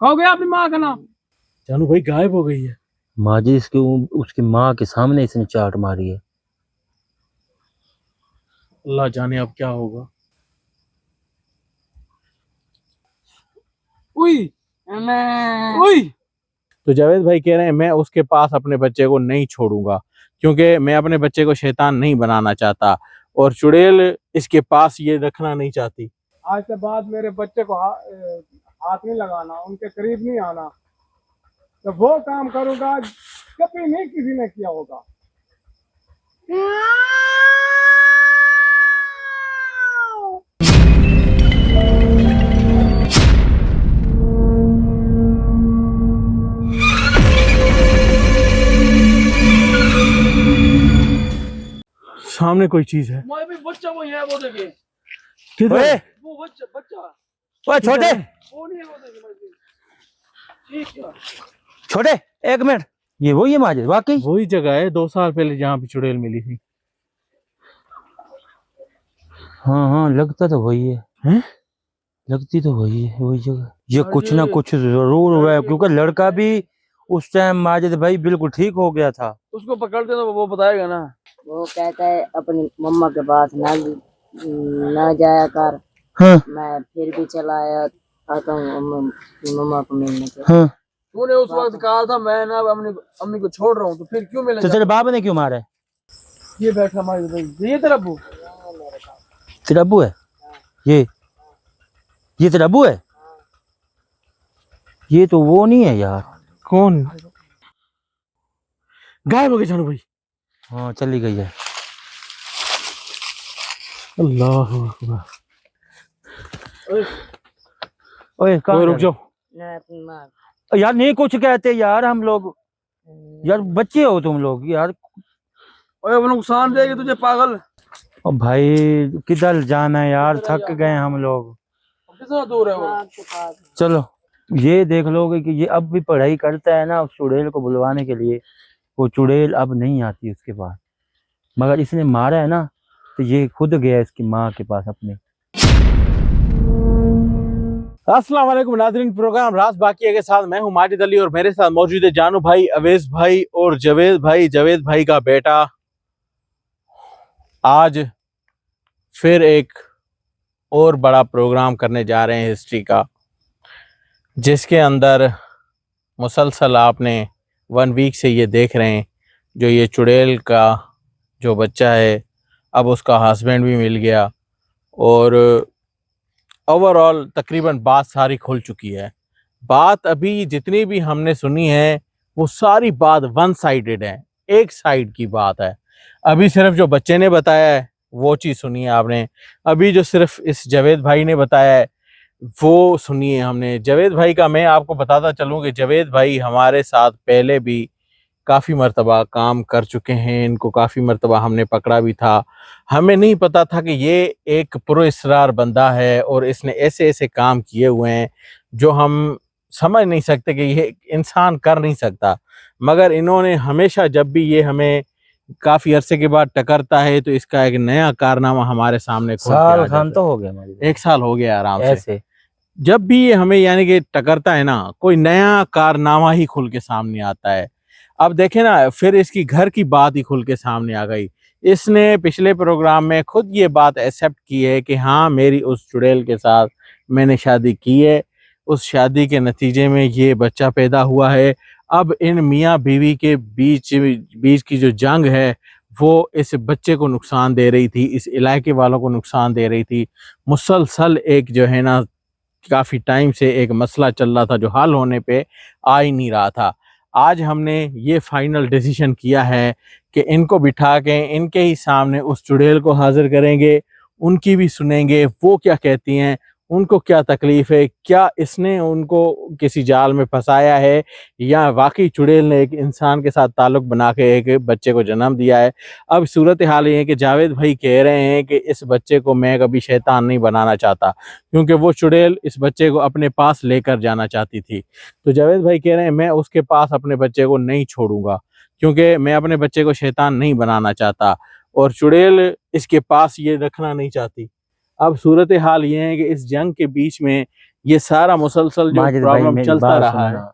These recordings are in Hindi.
कहो गया अपनी माँ का नाम। जानू भाई गायब हो गई है। माजिद इसकी उसकी माँ के सामने इसने चाट मारी है। अल्लाह जाने अब क्या होगा। उई उई। तो जावेद भाई कह रहे हैं मैं उसके पास अपने बच्चे को नहीं छोड़ूंगा, क्योंकि मैं अपने बच्चे को शैतान नहीं बनाना चाहता, और चुड़ैल इसके पास ये रखना नहीं चाहती। आज के बाद मेरे बच्चे को हाथ नहीं लगाना, उनके करीब नहीं आना। तो वो काम करूंगा कभी नहीं किसी ने किया होगा। सामने कोई चीज है। मैं भी बच्चा वो है, वो देखिए किधर? वो बच्चा ओए छोटे, वो नहीं है, वो देखिए। ठीक है छोटे एक मिनट, ये वही है माजिद? वाकई वही जगह है 2 साल पहले जहाँ पे चुड़ैल मिली थी। हाँ हाँ, लगता तो वही है। हैं? लगती तो वही है, वही जगह। ये कुछ ना कुछ जरूर हुआ है, क्योंकि लड़का भी उस टाइम माजिद भाई बिल्कुल ठीक हो गया था। उसको पकड़ते तो वो बताएगा ना। वो कहता है अपनी मम्मा के पास ना जाया कर। हाँ मैं फिर भी चला आया, आता हूँ मम्मा को मिलने के। हाँ, तूने उस वक्त कहा था मैं ना अपनी अम्मी को छोड़ रहा हूँ, तो फिर क्यों मिले? तो तेरे बाप ने क्यों मारा है? ये बैठा हमारे भाई, ये तेरा अब्बू। तेरा अब्बू है ये तेरा अब्बू है? ये तो वो नहीं है यार। कौन गायब हो गई जानू भाई? हाँ चली गई है। अल्लाह अकबर। ओए कहाँ रुक जा रहे? जाओ। मैं अपनी माँ यार नहीं कुछ कहते यार हम लोग, यार बच्चे हो तुम लोग यार। ओए वो नुकसान देगी तुझे पागल। ओ भाई किधर जाना है यार, थक गए हम लोग। कितना दूर है वो? के पास। चलो ये देख लोगे कि ये अब भी पढ़ाई करता है ना, उस चुड़ैल को बुलवाने के लिए। वो चुड़ैल अब नहीं आती उसके पास, मगर इसने मारा है ना, तो ये खुद गया इसकी माँ के पास अपने। अस्सलाम वालेकुम नाज़रीन, प्रोग्राम राज बाकी है के साथ मैं हूं माजिद अली, और मेरे साथ मौजूद है जानू भाई, अवेज भाई और जावेद भाई का बेटा। आज फिर एक और बड़ा प्रोग्राम करने जा रहे हैं हिस्ट्री का, जिसके अंदर मुसलसल आपने 1 वीक से ये देख रहे हैं, जो ये चुड़ैल का जो बच्चा है अब उसका हस्बैंड भी मिल गया, और ओवरऑल तकरीबन बात सारी खुल चुकी है। बात अभी जितनी भी हमने सुनी है वो सारी बात 1 साइडेड है, एक साइड की बात है। अभी सिर्फ जो बच्चे ने बताया है वो चीज़ सुनी है आपने, अभी जो सिर्फ इस जावेद भाई ने बताया है वो सुनिए हमने। जावेद भाई का मैं आपको बताता चलूँ कि जावेद भाई हमारे साथ पहले भी काफ़ी मर्तबा काम कर चुके हैं, इनको काफ़ी मर्तबा हमने पकड़ा भी था। हमें नहीं पता था कि ये एक पुरअसरार बंदा है और इसने ऐसे ऐसे काम किए हुए हैं जो हम समझ नहीं सकते कि ये इंसान कर नहीं सकता, मगर इन्होंने हमेशा जब भी ये हमें काफ़ी अरसे के बाद टकरता है तो इसका एक नया कारनामा हमारे सामने खोल के आ साल जाता खान है। तो हो गया हमारे 1 साल हो गया आराम से। ऐसे। जब भी ये हमें यानी कि टकरता है ना, कोई नया कारनामा ही खुल के सामने आता है। अब देखें ना, फिर इसकी घर की बात ही खुल के सामने आ गई। इसने पिछले प्रोग्राम में खुद ये बात एक्सेप्ट की है कि हाँ मेरी उस चुड़ैल के साथ मैंने शादी की है, उस शादी के नतीजे में ये बच्चा पैदा हुआ है। अब इन मियाँ बीवी के बीच की जो जंग है वो इस बच्चे को नुकसान दे रही थी, इस इलाके वालों को नुकसान दे रही थी। मुसलसल एक जो है ना काफ़ी टाइम से एक मसला चल रहा था जो हल होने पे आ ही नहीं रहा था। आज हमने ये फाइनल डिसीजन किया है कि इनको बिठा के इनके ही सामने उस चुड़ैल को हाजिर करेंगे, उनकी भी सुनेंगे वो क्या कहती हैं, उनको क्या तकलीफ़ है, क्या इसने उनको किसी जाल में फंसाया है या वाकई चुड़ैल ने एक इंसान के साथ ताल्लुक़ बना के एक बच्चे को जन्म दिया है। अब सूरत हाल ये है कि जावेद भाई कह रहे हैं कि इस बच्चे को मैं कभी शैतान नहीं बनाना चाहता, क्योंकि वो चुड़ैल इस बच्चे को अपने पास लेकर जाना चाहती थी। तो जावेद भाई कह रहे हैं मैं उसके पास अपने बच्चे को नहीं छोड़ूंगा, क्योंकि मैं अपने बच्चे को शैतान नहीं बनाना चाहता, और चुड़ैल इसके पास ये रखना नहीं चाहती। अब सूरत हाल ये है कि इस जंग के बीच में ये सारा मुसलसल जो माजिद भाई प्रॉब्लम मेरी चलता बात रहा है। सुनना,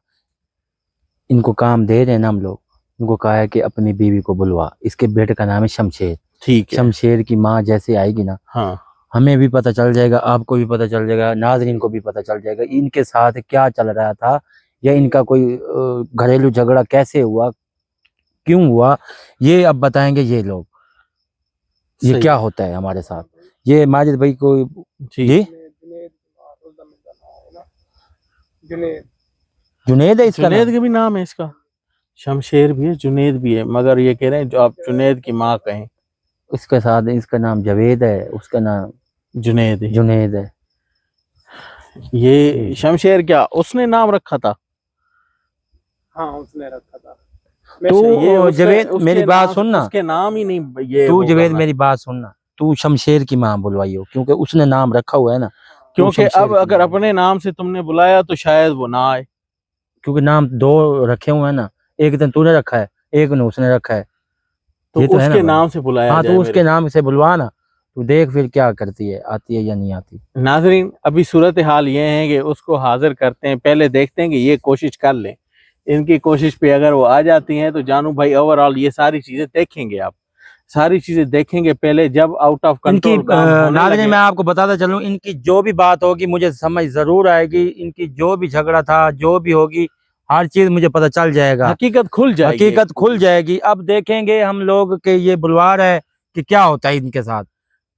इनको काम दे रहे हैं ना हम लोग, इनको कहा है कि अपनी बीवी को बुलवा, इसके बेटे का नाम है शमशेर। ठीक है। शमशेर की माँ जैसे आएगी ना, हाँ हमें भी पता चल जाएगा, आपको भी पता चल जाएगा, नाजरीन को भी पता चल जाएगा इनके साथ क्या चल रहा था, या इनका कोई घरेलू झगड़ा कैसे हुआ, क्यों हुआ, ये अब बताएंगे ये लोग, ये सही क्या है। होता है हमारे साथ। ये माजिद भाई को जी जी जुनेद उस दम का नाम है ना, जुनेद। जुनेद है इसका जुनेद नाम। का भी नाम है इसका, शमशेर भी है, जुनेद भी है, मगर ये कह रहे हैं जो आप जुनेद की माँ कहें। इसके साथ इसका नाम जावेद है, उसका नाम जुनेद है। जुनेद है। ये शमशेर क्या उसने नाम रखा था? हाँ उसने रखा था। तू ये उसके जवेद मेरी बात नाम, सुनना, उसके नाम ही नहीं ये तू वो जवेद करना। मेरी बात सुनना, तू शमशेर की माँ बुलवाइयो, क्योंकि उसने नाम रखा हुआ है ना। तू क्योंकि शमशेर अब की अगर माँ, अपने नाम से तुमने बुलाया तो शायद वो ना आए। क्योंकि नाम दो रखे हुए हैं ना, एक दिन तूने रखा है, एक ने उसने रखा है, तो ये तो है ना उसके भाई। नाम से बुलाया हाँ जाए तू मेरे। उसके नाम से बुलवा ना, तू देख फिर क्या करती है, आती है या नहीं आती। नाजरीन अभी सूरत हाल ये है कि उसको हाजिर करते हैं, पहले देखते हैं कि ये कोशिश कर लें। इनकी कोशिश पे अगर वो आ जाती हैं तो जानू भाई ओवरऑल ये सारी चीजें देखेंगे, आप सारी चीजें देखेंगे पहले, जब आउट ऑफ इनकी कंट्रोल काम होने नाज़रीन लगे। मैं आपको बताता चलूं, इनकी जो भी बात होगी मुझे समझ जरूर आएगी, इनकी जो भी झगड़ा था, जो भी होगी, हर चीज मुझे पता चल जाएगा, हकीकत खुल जाएगी। हकीकत खुल जाएगी। अब देखेंगे हम लोग के ये बुलवा रहा है कि क्या होता है इनके साथ।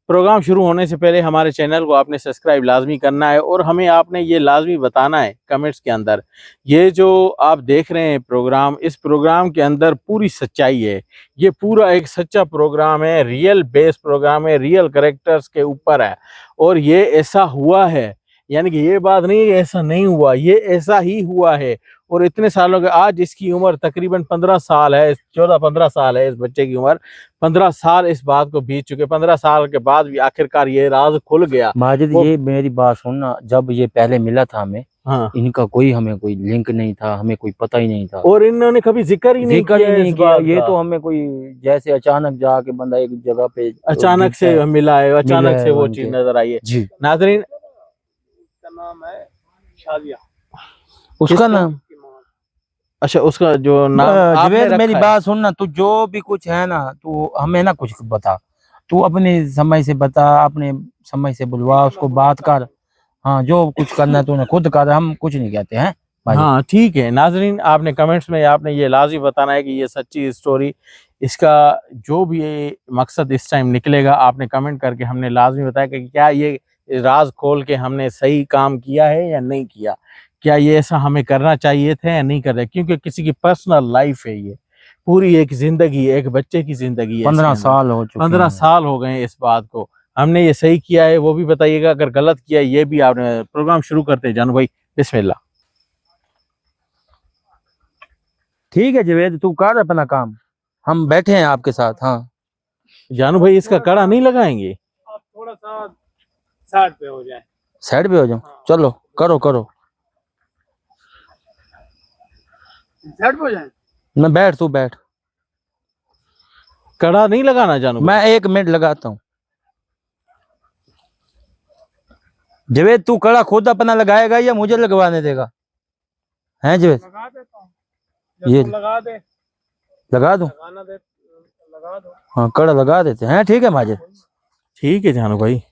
प्रोग्राम शुरू होने से पहले हमारे चैनल को आपने सब्सक्राइब लाजमी करना है और हमें आपने ये लाजमी बताना है कमेंट्स के अंदर, ये जो आप देख रहे हैं प्रोग्राम, इस प्रोग्राम के अंदर पूरी सच्चाई है। ये पूरा एक सच्चा प्रोग्राम है, रियल बेस प्रोग्राम है, रियल करेक्टर्स के ऊपर है, और ये ऐसा हुआ है। यानी कि ये बात नहीं है कि ऐसा नहीं हुआ, ये ऐसा ही हुआ है। और इतने सालों के, आज इसकी उम्र तकरीबन 15 साल है, 14-15 साल है इस बच्चे की उम्र। 15 साल इस बात को बीत चुके, 15 साल के बाद भी आखिरकार ये राज खुल गया। माजिद वो ये मेरी बात सुनना, जब ये पहले मिला था हमें, हाँ, इनका कोई हमें कोई लिंक नहीं था, हमें कोई पता ही नहीं था, और इन्होंने कभी जिक्र ही नहीं जिक्र किया ही नहीं इस किया। बात ये का। तो हमें कोई जैसे अचानक जाके बंदा एक जगह पे अचानक गिरता से है, मिला है, मिला अचानक है से वो बन चीज के। नजर आई है। जी नाजरीन उसका नाम है शादिया। उसका किसका? नाम उसकी माँ। अच्छा, उसका जो नाम आपने जवेद मेरी रखा है। बात सुनना, तू जो भी कुछ है ना, तू हमें ना कुछ बता, तू अपने समय से बता, अपने समय से बुलवा, उसको बात कर। हाँ जो कुछ करना है तूने खुद कर, हम कुछ नहीं कहते हैं भाई। हाँ ठीक है नाजरीन, आपने कमेंट्स में आपने ये लाजमी बताना है कि ये सच्ची स्टोरी, इसका जो भी ये मकसद इस टाइम निकलेगा, आपने कमेंट करके हमने लाजमी बताया कि क्या ये राज खोल के हमने सही काम किया है या नहीं किया, क्या ये ऐसा हमें करना चाहिए था या नहीं करना, क्योंकि किसी की पर्सनल लाइफ है ये, पूरी एक जिंदगी है, एक बच्चे की जिंदगी है। 15 साल हो चुके 15 हैं। साल हो गए हैं इस बात को, हमने ये सही किया है वो भी बताइएगा, अगर गलत किया ये भी आपने। प्रोग्राम शुरू करते हैं जानू भाई, बिस्मिल्लाह। ठीक है जवेद, तू कर अपना काम, हम बैठे हैं आपके साथ। हाँ जानू भाई इसका कड़ा नहीं लगाएंगे? आप थोड़ा सा साइड पे हो जाए। साइड पे हो जाओ, हाँ। चलो करो करो, साइड पे हो जाए। मैं बैठ, तू बैठ, कड़ा नहीं लगाना जानू भाई। मैं 1 मिनट लगाता हूँ। जवेद तू कड़ा खुद अपना लगाएगा या मुझे लगवाने देगा, हैं जवेद? लगा देता हूँ, ये जब तुम लगा दे, लगा दूं? लगाना दे, लगा दो। हाँ कड़ा लगा देते हैं, ठीक है माजिद। ठीक है जानू भाई।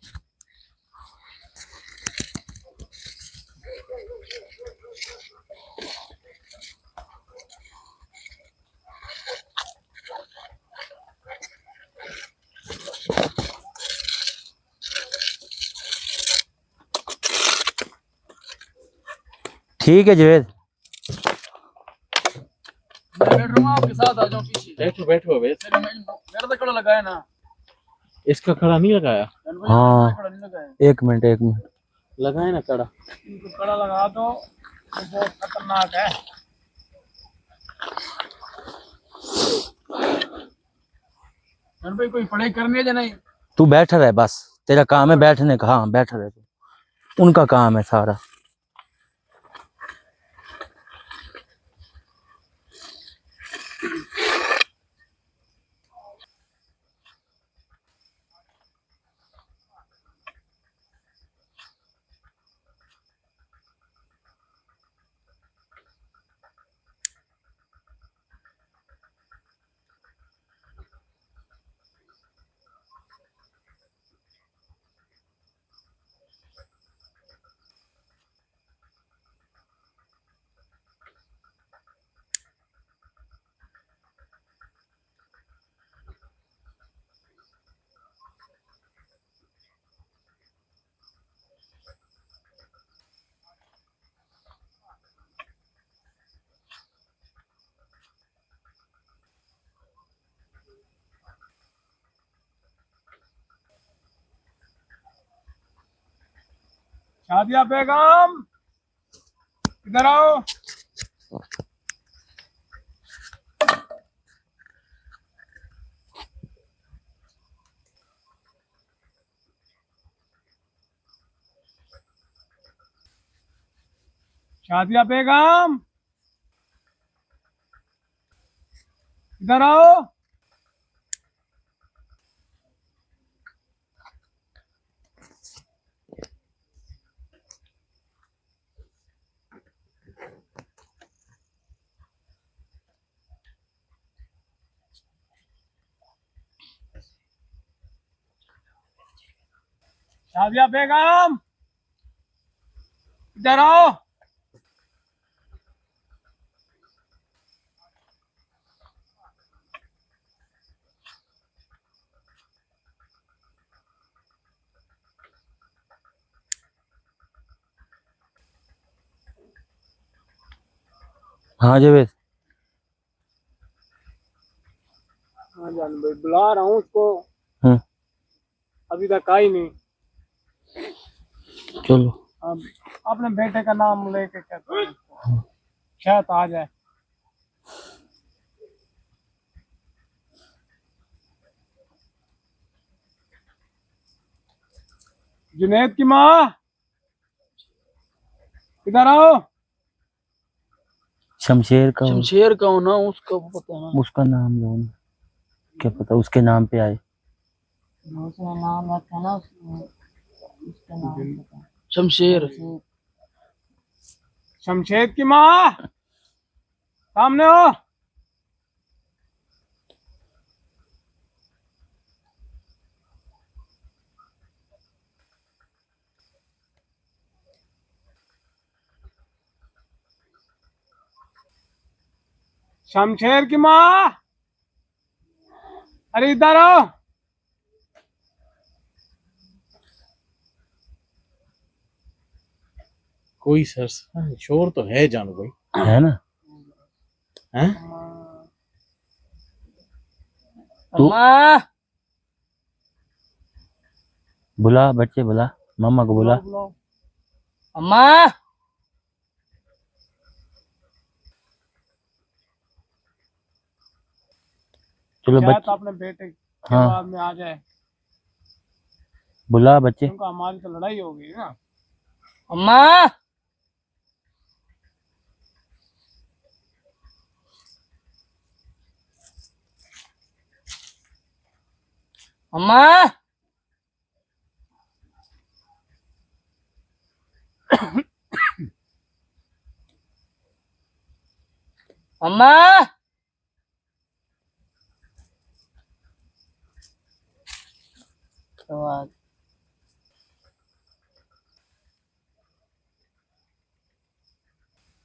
ठीक है जवेद, मैं बैठ रहा हूँ आपके साथ, आ जाओ पीछे। बैठो बैठो अबे, मेरा तो कड़ा लगाया ना। इसका कड़ा नहीं लगाया? हाँ कड़ा नहीं लगाया। 1 मिनट 1 मिनट, लगाए ना कड़ा। इनको कड़ा लगा दो, तो बहुत खतरनाक है। भाई कोई पढ़ाई करनी है या नहीं? तू बैठा रहे बस, तेरा काम है बैठने का। हाँ बैठा रहे तू, उनका काम है सारा। शादिया बेगम इधर आओ। शादिया बेगम इधर आओ। शादिया बेगम इधर आओ। हाँ जावेद। हाँ जान भाई बुला रहा हूँ उसको, हाँ अभी तक आई नहीं। चलो। अब अपने बेटे का नाम लेके कहते हैं उसको, शायद आ जाए। जुनैद की माँ इधर आओ। शमशेर का शमशेर का होना उसका पता ना। उसका नाम लो ना। क्या पता उसके नाम पे आए। दूसरा नाम रखा ना उसका नाम पता। शमशेर शमशेद की माँ सामने हो। शमशेर की माँ अरे इधर आओ। कोई सर शोर तो है जानू भाई, है ना। हैं? अम्मा बुला बच्चे बुला, मम्मा को बुला। अम्मा चलो शायद बच्चे अपने बेटे के हाँ बाद में आ जाए, बुला बच्चे। क्योंकि हमारी तो लड़ाई हो गई ना। अम्मा अम्मा अम्मा तो आ-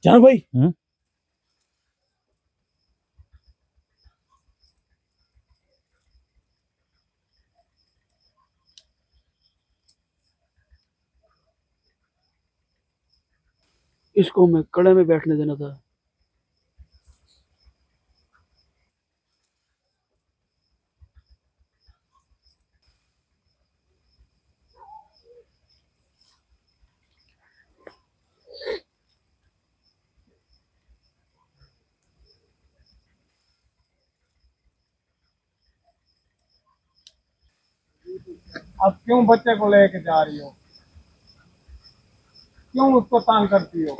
जानू भाई इसको मैं कड़े में बैठने देना था। अब क्यों बच्चे को लेके जा रही हो, क्यों उसको तंग करती हो।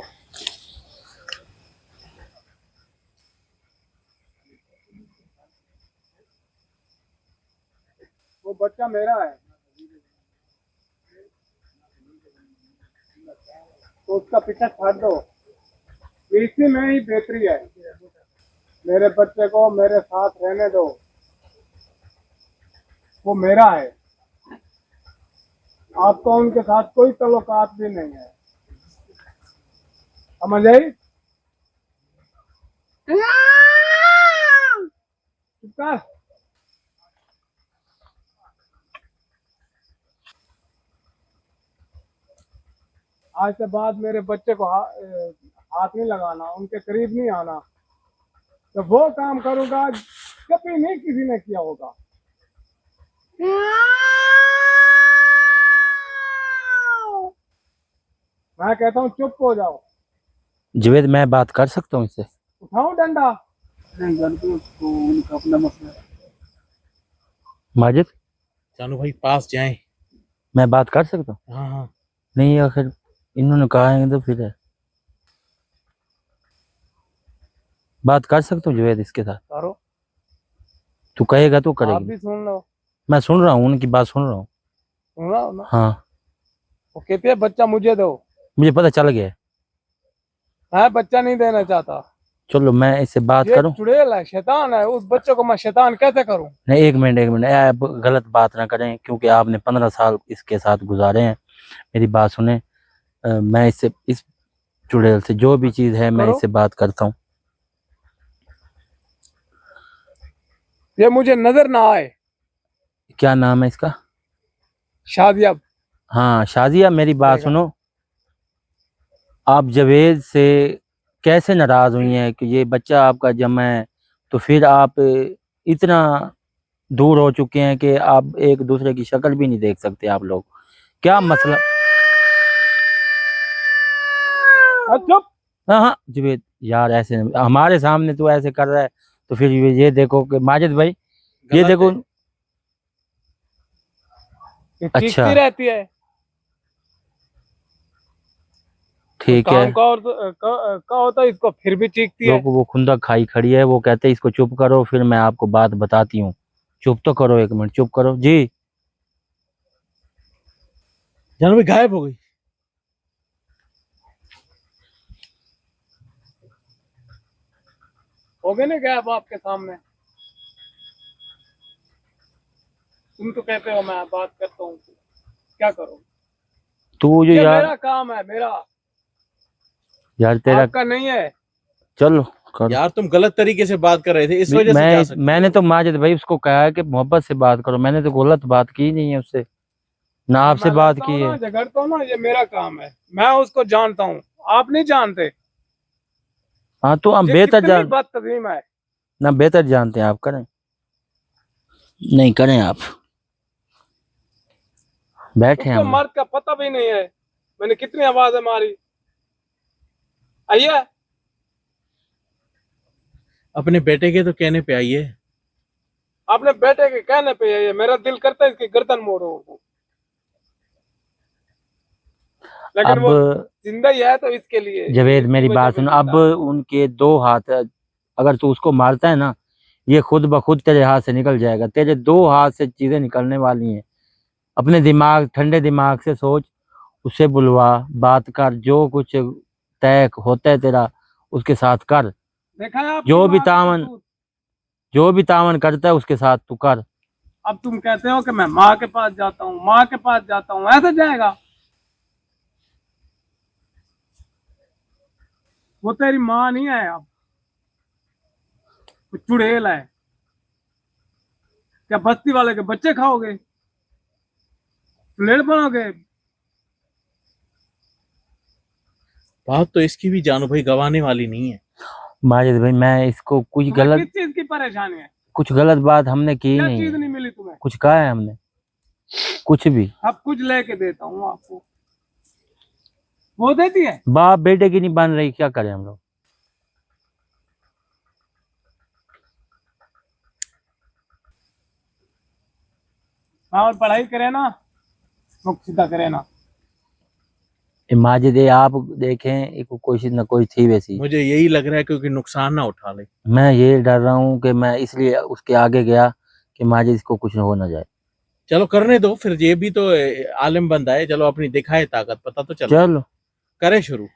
वो बच्चा मेरा है तो उसका पीछा छाड़ दो, इसी में ही बेहतरी है। मेरे बच्चे को मेरे साथ रहने दो, वो मेरा है। आपको उनके साथ कोई ताल्लुकात भी नहीं है, समझ आई। चुप कर। आज से बाद मेरे बच्चे को हाथ नहीं लगाना, उनके करीब नहीं आना। तो वो काम करूंगा कभी नहीं किसी ने किया होगा। मैं कहता हूँ चुप हो जाओ। जवेद मैं बात कर सकता हूँ इससे? उठाओ डंडा। नहीं जानते उसको, उनका अपना मसला है। माजिद जानू भाई पास जाएं। मैं बात कर सकता हूँ? हाँ हाँ नहीं आखिर इन्होंने कहा है तो फिर है। बात कर सकता हूँ जवेद इसके साथ? करो, तू कहेगा तो आप करेगी। भी सुन लो। मैं सुन रहा हूँ, उनकी बात सुन रहा हूँ। सुन रहा हो ना? हाँ वो कहते हैं बच्चा मुझे दो। मुझे पता चल गया है। मैं बच्चा नहीं देना चाहता। चलो मैं इससे बात ये करूं? चुड़ैल है, शैतान है। उस बच्चे को मैं शैतान कैसे करूं? नहीं एक मिनट आप गलत बात ना करें, क्योंकि आपने 15 साल इसके साथ गुजारे हैं। मेरी बात सुने। मैं इससे इस चुड़ैल से जो भी चीज़ है मैं करो। इससे बात करता हूँ। ये मुझे नजर ना आए। क्या नाम है इसका? शादिया। हाँ शाजिया, मेरी बात देखा। सुनो। आप जवेद से कैसे नाराज हुई हैं कि ये बच्चा आपका जमा है, तो फिर आप इतना दूर हो चुके हैं कि आप एक दूसरे की शक्ल भी नहीं देख सकते आप लोग? क्या मसला? चुप। हाँ हाँ जवेद यार, ऐसे नहीं, हमारे सामने तू ऐसे कर रहा है तो फिर ये देखो कि माजिद भाई ये गलत देखो। है। ये अच्छा चीखती रहती है। ठीक है। काम का होता है इसको, फिर भी चीखती है। लोग वो खुंदक खाई खड़ी है, वो कहते हैं इसको चुप करो, फिर मैं आपको बात बताती हूँ। चुप तो करो, एक मिनट चुप करो जी। जानू भाई गायब हो गई। हो गए ना क्या अब आपके सामने? तुम तो कहते हो मैं बात करता हूँ, क्या करो? तू जो ये यार, मेरा काम है, मेरा, यार तेरा, आपका नहीं है। चलो कर। यार तुम गलत तरीके से बात कर रहे थे, इस वजह से जा सकते मैंने हो। तो माजिद भाई उसको कहा है कि मोहब्बत से बात करो, मैंने तो गलत बात की नहीं है उससे, ना हाँ, आपसे मैं बात लड़ता की हूँ है। ना, झगड़ता हूँ ना, ये मेरा काम है। मैं उसको जानता हूँ, आप नहीं जानते। हाँ तो हम ये बेहतर कितनी जान, बदतमीज है। ना बेहतर जानते हैं, आप करें नहीं करें आप बैठे उसको हम। मर्द का पता भी नहीं है। मैंने कितनी आवाजें मारी। आइए। अपने बेटे के तो कहने पे आइए। आपने बेटे के कहने पे ये मेरा दिल करता है इसकी गर्दन मोड़ो। लेकिन अब वो जिंदा ही है तो इसके लिए, जवेद इसकी मेरी वजह बात पे सुन, अब जिंदा है। उनके दो हाथ, अगर तू उसको मारता है ना, ये खुद ब खुद तेरे हाथ से निकल जाएगा। तेरे दो हाथ से चीजें निकलने वाली हैं। अपने दिमाग, ठंडे दिमाग से सोच, उसे बुलवा, बात कर, जो कुछ तय होता है तेरा उसके साथ कर। देखा है आपकी जो भी माँ का तावन, करतूत? जो भी तावन करता है उसके साथ तू कर। अब तुम कहते हो कि मैं माँ के पास जाता हूँ, माँ के पास जाता हूँ, ऐसे जाएगा? वो तेरी माँ नहीं है, अब वो चुड़ैल है। क्या बस्ती वाले के बच्चे खाओगे? चुड़ैल बनोगे? बात तो इसकी भी जानू भाई गवाने वाली नहीं है। माजिद भाई मैं इसको तुम्हें किस चीज की परेशानी है? कुछ गलत बात हमने की ही क्या नहीं चीज है। नहीं मिली तुम्हें? कुछ कहा है हमने? कुछ भी। अब कुछ लेके देता हूँ आपको। वो देती है। बाप बेटे की नहीं बन रही, क्या करें हम लोग? हाँ, और पढ़ाई करे ना, मुख सीधा करे ना। माजिद आप देखें, एक कोई ना कोई थी वैसी। मुझे यही लग रहा है क्योंकि नुकसान ना उठा ले। मैं ये डर रहा हूँ कि मैं इसलिए उसके आगे गया कि माजिद इसको कुछ हो ना जाए। चलो करने दो फिर, ये भी तो आलिम बंदा है। चलो अपनी दिखाए ताकत, पता तो चले। चलो करें शुरू।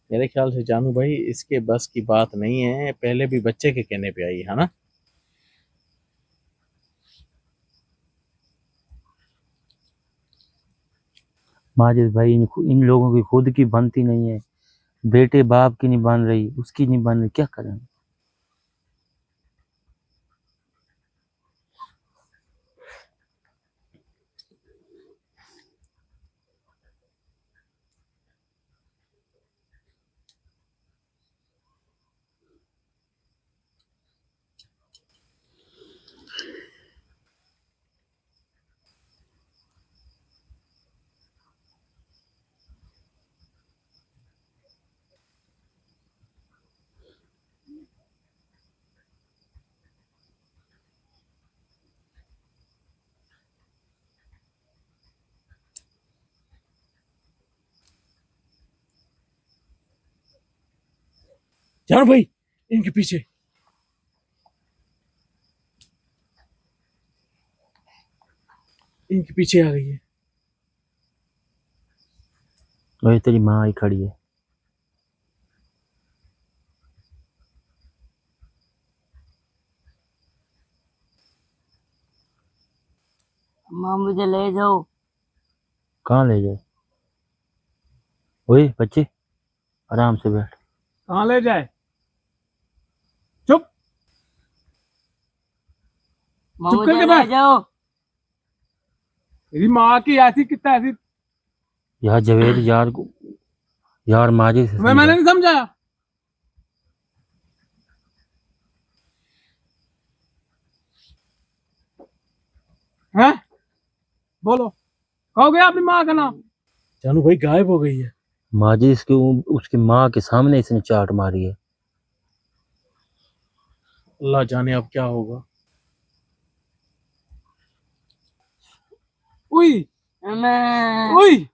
मेरे ख्याल से जानू भाई इसके बस की बात नहीं है, पहले भी बच्चे के कहने पे आई है ना। माजिद भाई इन लोगों की खुद की बनती नहीं है, बेटे बाप की नहीं बन रही, उसकी नहीं बन रही, क्या करें। जानू भाई इनके पीछे, इनके पीछे आ गई है। वही तेरी माँ आई खड़ी है। अम्मा मुझे ले जाओ। कहाँ ले जाए? वही बच्चे आराम से बैठ। कहाँ ले जाए? चुप अम्मा चुप करके मुझे ले बैठ। जाओ। तेरी माँ की ऐसी कितना ऐसी, यार जवेद यार माजिद से मैंने समझा। नहीं समझाया। हैं? बोलो, कहोगे अपनी माँ का नाम? जानू भाई गायब हो गई है। माजिद उसकी माँ के सामने इसने चाट मारी है। अल्लाह जाने अब क्या होगा। उई मैं उई